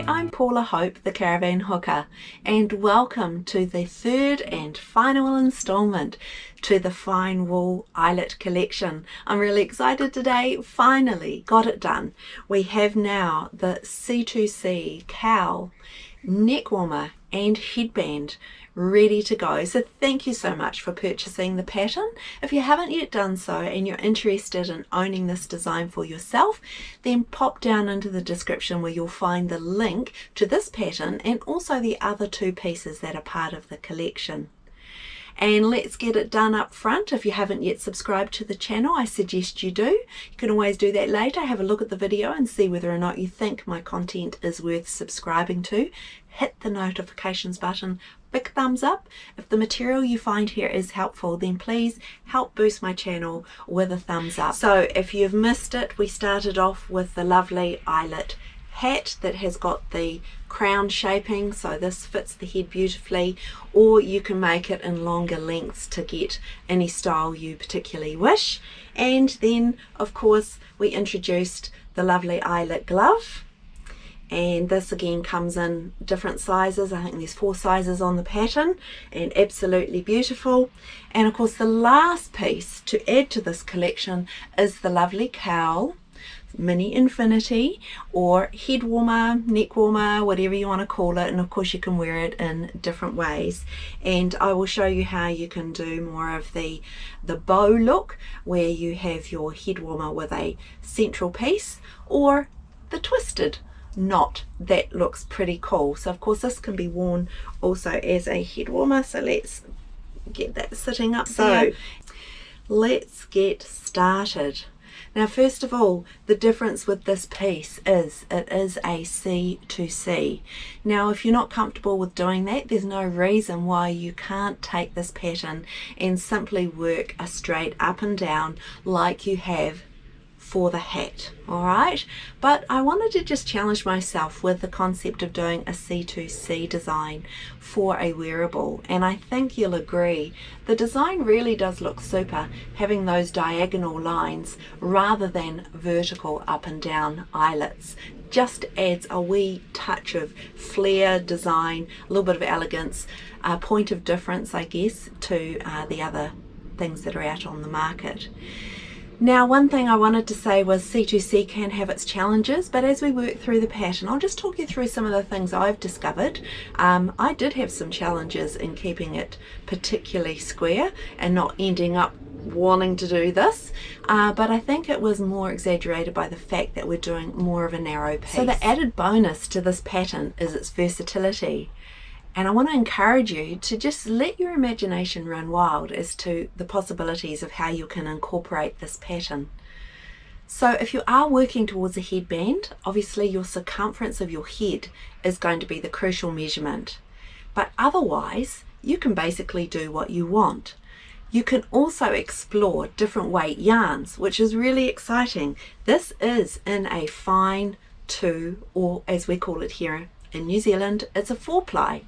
Hi, I'm Paula Hope, the Caravan Hooker, and welcome to the third and final installment to the Fine Wool Eyelet Collection. I'm really excited today, finally got it done. We have now the C2C cowl, neck warmer and headband ready to go. So thank you so much for purchasing the pattern. If you haven't yet done so and you're interested in owning this design for yourself, then pop down into the description where you'll find the link to this pattern and also the other two pieces that are part of the collection. And let's get it done up front. If you haven't yet subscribed to the channel, I suggest you do. You can always do that later. Have a look at the video and see whether or not you think my content is worth subscribing to. Hit the notifications button, big thumbs up. If the material you find here is helpful, then please help boost my channel with a thumbs up. So if you've missed it, we started off with the lovely eyelet hat that has got the crown shaping, so this fits the head beautifully, or you can make it in longer lengths to get any style you particularly wish. And then of course we introduced the lovely eyelet glove, and this again comes in different sizes. I think there's 4 sizes on the pattern, and absolutely beautiful. And of course the last piece to add to this collection is the lovely cowl, mini infinity, or head warmer, neck warmer, whatever you want to call it, and of course you can wear it in different ways. And I will show you how you can do more of the bow look, where you have your head warmer with a central piece, or the twisted knot. That looks pretty cool. So of course this can be worn also as a head warmer, so let's get that sitting up. So let's get started. Now first of all, the difference with this piece is it is a C2C. Now if you're not comfortable with doing that, there's no reason why you can't take this pattern and simply work a straight up and down like you have for the hat, alright? But I wanted to just challenge myself with the concept of doing a C2C design for a wearable, and I think you'll agree the design really does look super having those diagonal lines rather than vertical up and down eyelets. Just adds a wee touch of flair, design, a little bit of elegance, a point of difference I guess to the other things that are out on the market. Now one thing I wanted to say was C2C can have its challenges, but as we work through the pattern I'll just talk you through some of the things I've discovered. I did have some challenges in keeping it particularly square and not ending up wanting to do this, but I think it was more exaggerated by the fact that we're doing more of a narrow piece. So the added bonus to this pattern is its versatility. And I want to encourage you to just let your imagination run wild as to the possibilities of how you can incorporate this pattern. So if you are working towards a headband, obviously your circumference of your head is going to be the crucial measurement. But otherwise, you can basically do what you want. You can also explore different weight yarns, which is really exciting. This is in a fine 2, or as we call it here in New Zealand, it's a 4-ply.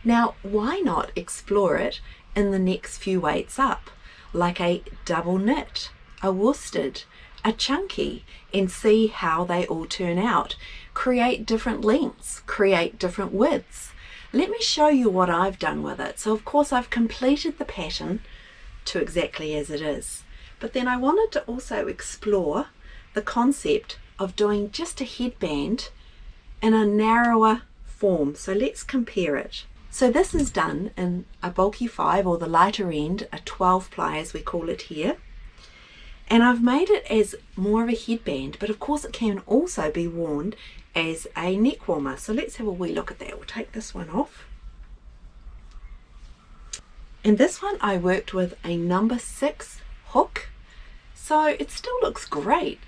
Now why not explore it in the next few weights up, like a double knit, a worsted, a chunky, and see how they all turn out. Create different lengths, create different widths. Let me show you what I've done with it. So of course I've completed the pattern to exactly as it is, but then I wanted to also explore the concept of doing just a headband in a narrower form. So let's compare it. So this is done in a bulky 5, or the lighter end, a 12-ply as we call it here. And I've made it as more of a headband, but of course it can also be worn as a neck warmer. So let's have a wee look at that. We'll take this one off. And this one I worked with a number 6 hook, so it still looks great.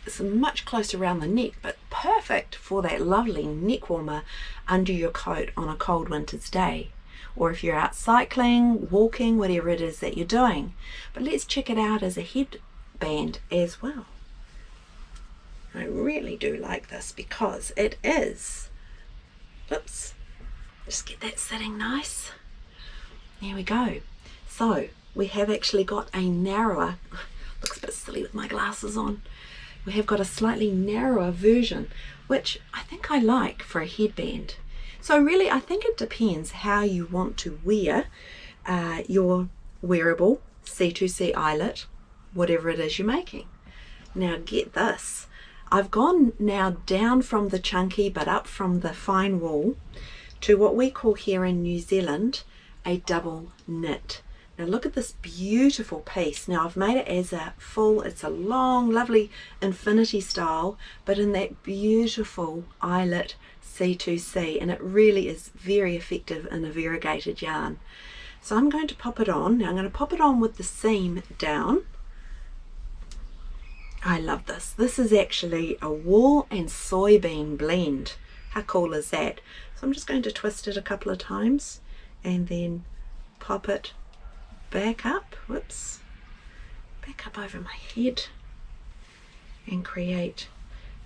It's much closer around the neck, but perfect for that lovely neck warmer under your coat on a cold winter's day, or if you're out cycling, walking, whatever it is that you're doing. But let's check it out as a headband as well. I really do like this because it is, oops, just get that sitting nice. There we go. So we have actually got a narrower, looks a bit silly with my glasses on, we have got a slightly narrower version which I think I like for a headband. So really, I think it depends how you want to wear your wearable C2C eyelet, whatever it is you're making. Now get this, I've gone now down from the chunky but up from the fine wool to what we call here in New Zealand a double knit. Now look at this beautiful piece. Now I've made it as a full, it's a long lovely infinity style, but in that beautiful eyelet C2C, and it really is very effective in a variegated yarn. So I'm going to pop it on. Now I'm going to pop it on with the seam down. I love this. This is actually a wool and soybean blend. How cool is that? So I'm just going to twist it a couple of times and then pop it back up, whoops, back up over my head and create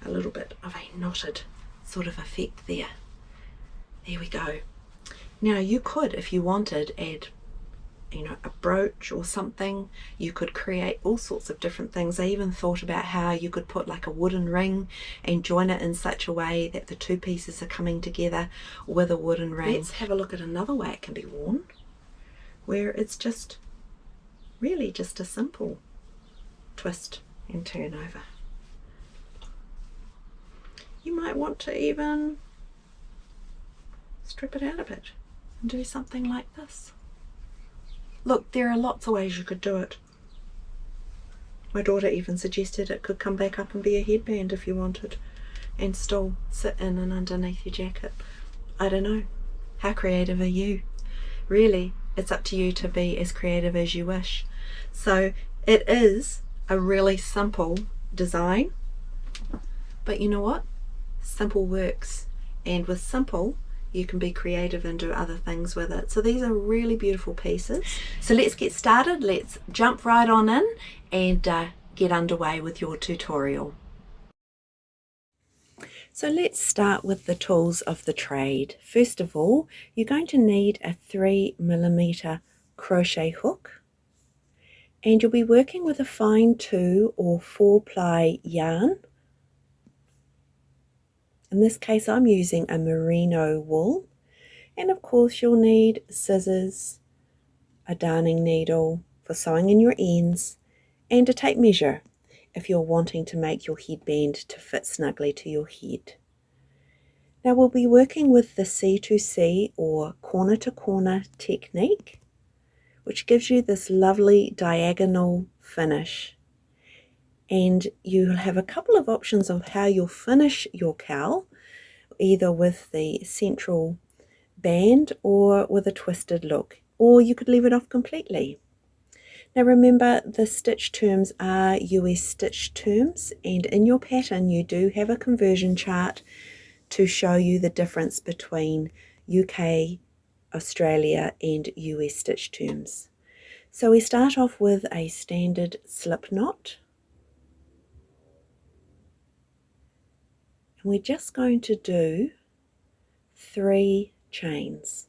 a little bit of a knotted sort of effect there. There we go. Now you could, if you wanted, add, you know, a brooch or something. You could create all sorts of different things. I even thought about how you could put like a wooden ring and join it in such a way that the two pieces are coming together with a wooden ring. Let's have a look at another way it can be worn, where it's just really just a simple twist and turn over. You might want to even strip it out a bit and do something like this. Look, there are lots of ways you could do it. My daughter even suggested it could come back up and be a headband if you wanted, and still sit in and underneath your jacket. I don't know. How creative are you? Really, it's up to you to be as creative as you wish. So it is a really simple design, but you know what? Simple works, and with simple you can be creative and do other things with it. So these are really beautiful pieces. So let's get started. Let's jump right on in and get underway with your tutorial. So let's start with the tools of the trade. First of all, you're going to need a 3mm crochet hook, and you'll be working with a fine 2 or 4-ply yarn. In this case I'm using a merino wool, and of course you'll need scissors, a darning needle for sewing in your ends, and a tape measure if you're wanting to make your headband to fit snugly to your head. Now we'll be working with the C2C or corner to corner technique, which gives you this lovely diagonal finish. And you'll have a couple of options of how you'll finish your cowl, either with the central band or with a twisted look, or you could leave it off completely. Now remember, the stitch terms are US stitch terms, and in your pattern you do have a conversion chart to show you the difference between UK, Australia and US stitch terms. So we start off with a standard slip knot. And we're just going to do 3 chains.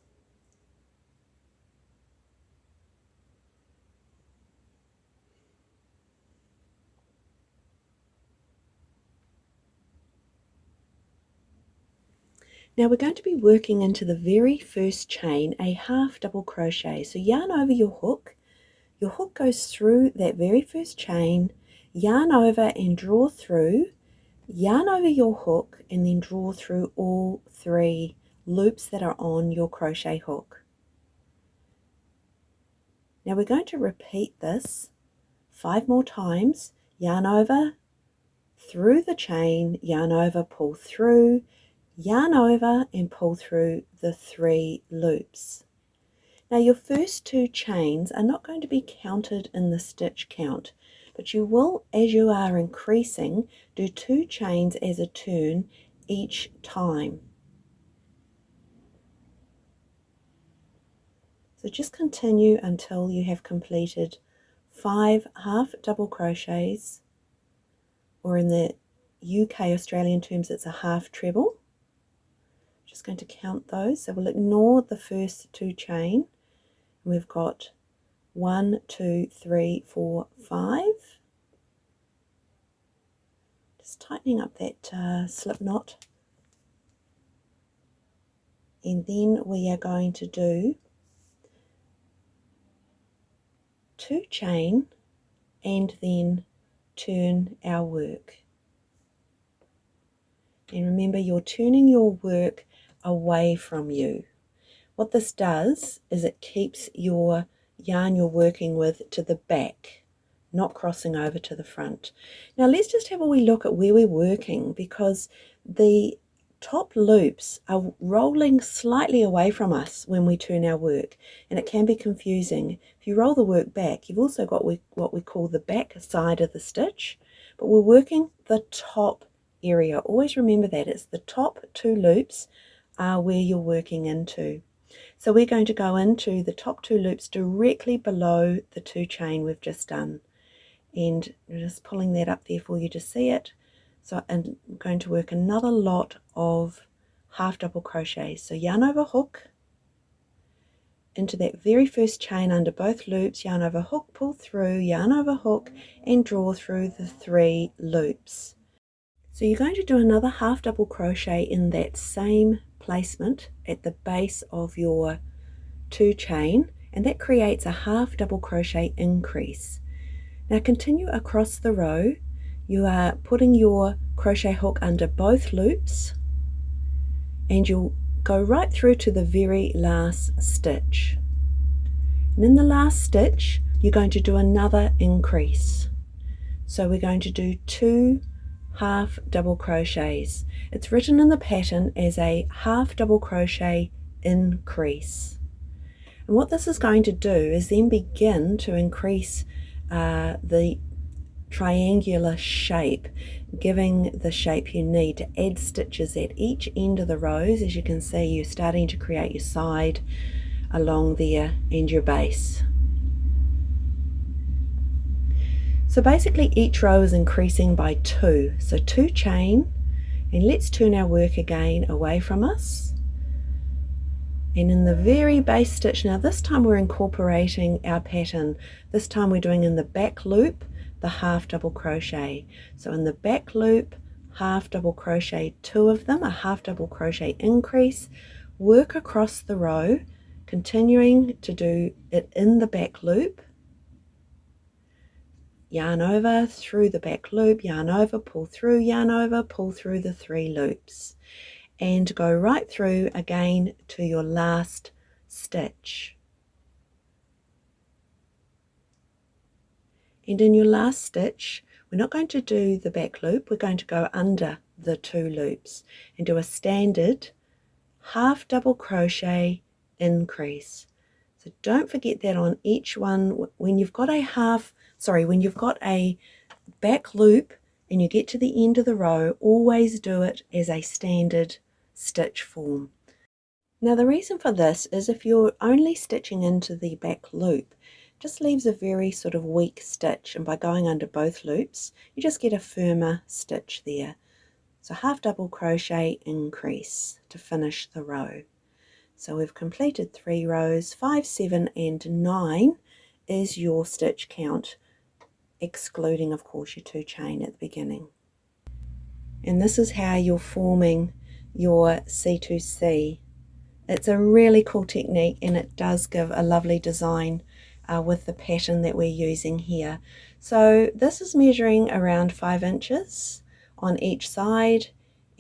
Now we're going to be working into the very first chain a half double crochet. So yarn over your hook goes through that very first chain, yarn over and draw through, yarn over your hook, and then draw through all 3 loops that are on your crochet hook. Now we're going to repeat this 5 more times. Yarn over, through the chain, yarn over, pull through, yarn over and pull through the 3 loops. Now your first 2 chains are not going to be counted in the stitch count, but you will, as you are increasing, do 2 chains as a turn each time. So just continue until you have completed 5 half double crochets, or in the UK Australian terms it's a half treble. Just going to count those, so we'll ignore the first 2 chain. We've got 1, 2, 3, 4, 5. Just tightening up that slip knot. And then we are going to do 2 chain and then turn our work. And remember, you're turning your work away from you. What this does is it keeps your yarn you're working with to the back, not crossing over to the front. Now let's just have a wee look at where we're working, because the top loops are rolling slightly away from us when we turn our work, and it can be confusing. If you roll the work back, you've also got what we call the back side of the stitch, but we're working the top area. Always remember that it's the top 2 loops are where you're working into. So we're going to go into the top 2 loops directly below the 2 chain we've just done, and we're just pulling that up there for you to see it. So I'm going to work another lot of half double crochets. So yarn over hook into that very first chain under both loops, yarn over hook, pull through, yarn over hook, and draw through the 3 loops. So you're going to do another half double crochet in that same placement at the base of your 2 chain, and that creates a half double crochet increase. Now continue across the row. You are putting your crochet hook under both loops, and you'll go right through to the very last stitch. And in the last stitch, you're going to do another increase. So we're going to do 2 half double crochets. It's written in the pattern as a half double crochet increase. And what this is going to do is then begin to increase the triangular shape, giving the shape you need to add stitches at each end of the rows. As you can see, you're starting to create your side along there and your base. So basically each row is increasing by 2. So 2 chain, and let's turn our work again away from us. And in the very base stitch, now this time we're incorporating our pattern. This time we're doing in the back loop the half double crochet. So in the back loop, half double crochet 2 of them, a half double crochet increase, work across the row, continuing to do it in the back loop, yarn over through the back loop, yarn over, pull through, yarn over, pull through the 3 loops, and go right through again to your last stitch. And in your last stitch, we're not going to do the back loop, we're going to go under the 2 loops and do a standard half double crochet increase. So don't forget that on each one. When you've got a back loop and you get to the end of the row, always do it as a standard stitch form. Now the reason for this is if you're only stitching into the back loop, it just leaves a very sort of weak stitch, and by going under both loops you just get a firmer stitch there. So half double crochet increase to finish the row. So we've completed 3 rows. 5, 7 and 9 is your stitch count, excluding of course your 2 chain at the beginning. And this is how you're forming your C2C. It's a really cool technique, and it does give a lovely design with the pattern that we're using here. So this is measuring around 5 inches on each side,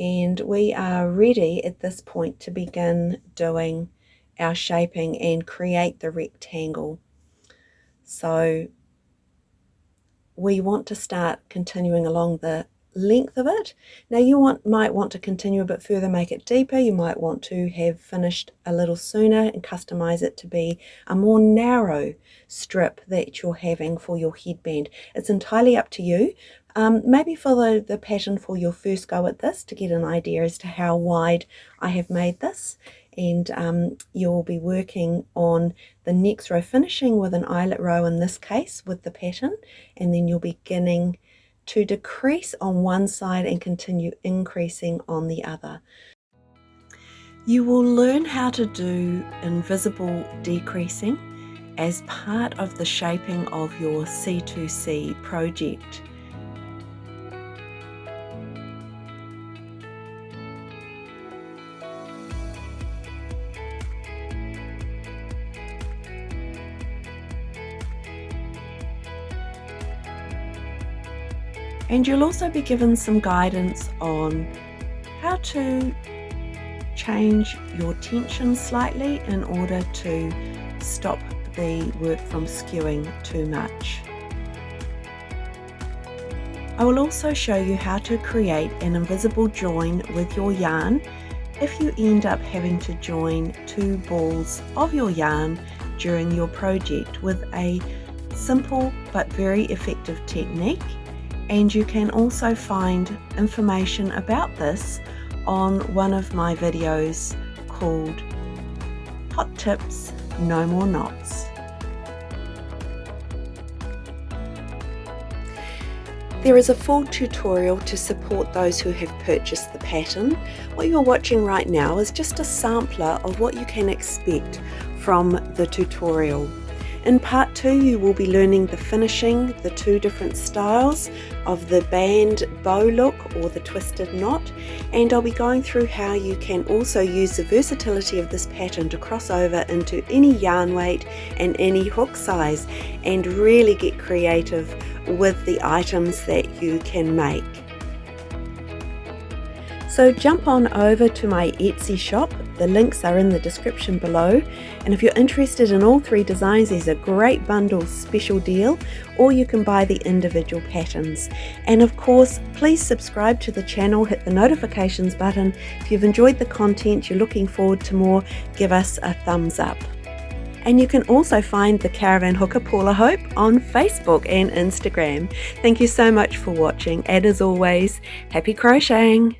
and we are ready at this point to begin doing our shaping and create the rectangle. So we want to start continuing along the length of it. Now you might want to continue a bit further, make it deeper. You might want to have finished a little sooner and customize it to be a more narrow strip that you're having for your headband. It's entirely up to you. Maybe follow the pattern for your first go at this to get an idea as to how wide I have made this, and you'll be working on the next row, finishing with an eyelet row in this case with the pattern, and then you'll be beginning to decrease on one side and continue increasing on the other. You will learn how to do invisible decreasing as part of the shaping of your C2C project. And you'll also be given some guidance on how to change your tension slightly in order to stop the work from skewing too much. I will also show you how to create an invisible join with your yarn if you end up having to join two balls of your yarn during your project with a simple but very effective technique. And you can also find information about this on one of my videos called Hot Tips, No More Knots. There is a full tutorial to support those who have purchased the pattern. What you're watching right now is just a sampler of what you can expect from the tutorial. In part 2 you will be learning the finishing, the two different styles of the band bow look or the twisted knot, and I'll be going through how you can also use the versatility of this pattern to cross over into any yarn weight and any hook size and really get creative with the items that you can make. So jump on over to my Etsy shop, the links are in the description below, and if you're interested in all three designs there's a great bundle special deal, or you can buy the individual patterns. And of course please subscribe to the channel, hit the notifications button. If you've enjoyed the content, you're looking forward to more, give us a thumbs up. And you can also find the Caravan Hooker Paula Hope on Facebook and Instagram. Thank you so much for watching, and as always, happy crocheting!